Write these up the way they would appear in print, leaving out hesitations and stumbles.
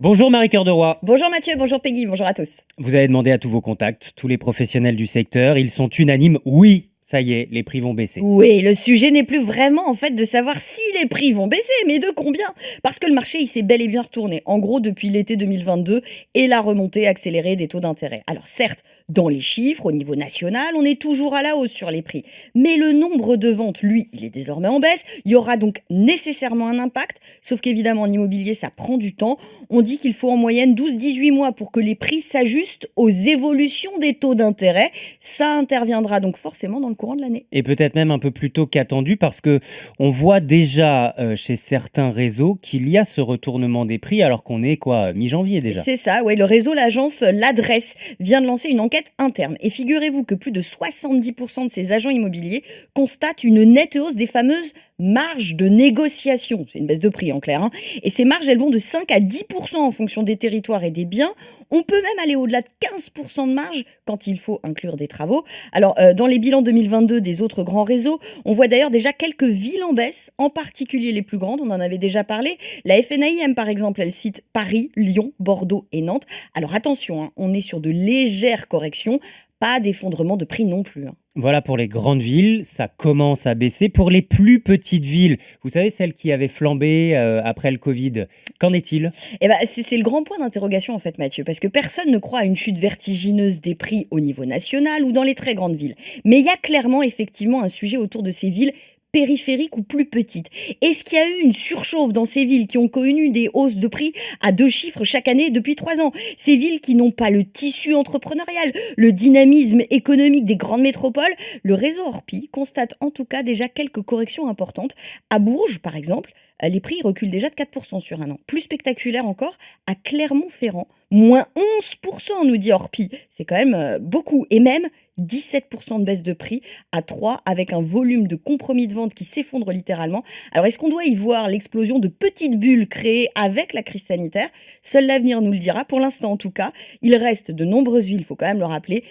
Bonjour Marie-Cœur de Roy. Bonjour Mathieu, bonjour Peggy, bonjour à tous. Vous avez demandé à tous vos contacts, tous les professionnels du secteur, ils sont unanimes. Oui, ça y est, les prix vont baisser. Oui, le sujet n'est plus vraiment en fait de savoir si les prix vont baisser, mais de combien. Parce que le marché, il s'est bel et bien retourné, en gros depuis l'été 2022 et la remontée accélérée des taux d'intérêt. Alors certes, dans les chiffres, au niveau national, on est toujours à la hausse sur les prix. Mais le nombre de ventes, lui, il est désormais en baisse. Il y aura donc nécessairement un impact, sauf qu'évidemment en immobilier, ça prend du temps. On dit qu'il faut en moyenne 12-18 mois pour que les prix s'ajustent aux évolutions des taux d'intérêt. Ça interviendra donc forcément dans le courant de l'année. Et peut-être même un peu plus tôt qu'attendu parce que on voit déjà chez certains réseaux qu'il y a ce retournement des prix alors qu'on est quoi, mi-janvier déjà. C'est ça, ouais, le réseau, l'agence L'Adresse vient de lancer une enquête interne. Et figurez-vous que plus de 70% de ces agents immobiliers constatent une nette hausse des fameuses marges de négociation. C'est une baisse de prix en clair, hein. Et ces marges, elles vont de 5 à 10% en fonction des territoires et des biens. On peut même aller au-delà de 15% de marge quand il faut inclure des travaux. Alors, dans les bilans 2022 des autres grands réseaux, on voit d'ailleurs déjà quelques villes en baisse, en particulier les plus grandes, on en avait déjà parlé. La FNAIM, par exemple, elle cite Paris, Lyon, Bordeaux et Nantes. Alors attention, hein, on est sur de légères corrections, pas d'effondrement de prix non plus, hein. Voilà pour les grandes villes, ça commence à baisser. Pour les plus petites villes, vous savez celles qui avaient flambé après le Covid, qu'en est-il? Et ben, c'est le grand point d'interrogation en fait, Mathieu, parce que personne ne croit à une chute vertigineuse des prix au niveau national ou dans les très grandes villes. Mais il y a clairement effectivement un sujet autour de ces villes périphériques ou plus petites. Est-ce qu'il y a eu une surchauffe dans ces villes qui ont connu des hausses de prix à deux chiffres chaque année depuis 3 ans? Ces villes qui n'ont pas le tissu entrepreneurial, le dynamisme économique des grandes métropoles. Le réseau Orpi constate en tout cas déjà quelques corrections importantes. À Bourges, par exemple, les prix reculent déjà de 4% sur un an. Plus spectaculaire encore, à Clermont-Ferrand, moins 11%, nous dit Orpi. C'est quand même beaucoup. Et même 17% de baisse de prix à 3 avec un volume de compromis de vente qui s'effondre littéralement. Alors est-ce qu'on doit y voir l'explosion de petites bulles créées avec la crise sanitaire? Seul l'avenir nous le dira. Pour l'instant en tout cas, il reste de nombreuses villes, il faut quand même le rappeler,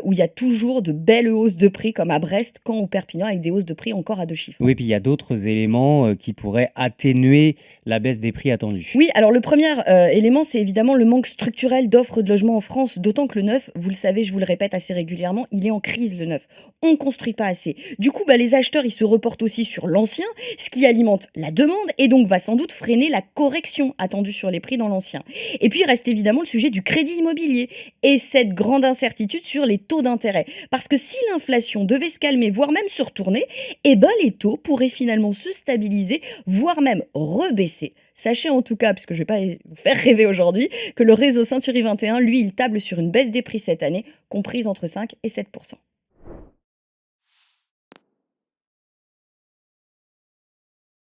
où il y a toujours de belles hausses de prix comme à Brest, Caen ou Perpignan avec des hausses de prix encore à deux chiffres, hein. Oui, puis il y a d'autres éléments qui pourraient atténuer la baisse des prix attendus. Oui, alors le premier élément, c'est évidemment le manque structurel d'offres de logements en France, d'autant que le neuf, vous le savez, je vous le répète assez régulièrement, il est en crise le neuf. On ne construit pas assez. Du coup, les acheteurs, ils se reportent aussi sur l'ancien, ce qui alimente la demande et donc va sans doute freiner la correction attendue sur les prix dans l'ancien. Et puis, il reste évidemment le sujet du crédit immobilier et cette grande incertitude sur les taux d'intérêt. Parce que si l'inflation devait se calmer, voire même se retourner, les taux pourraient finalement se stabiliser, voire même rebaisser. Sachez en tout cas, puisque je ne vais pas vous faire rêver aujourd'hui, que le réseau Century 21, lui, il table sur une baisse des prix cette année, comprise entre 5 et 7%.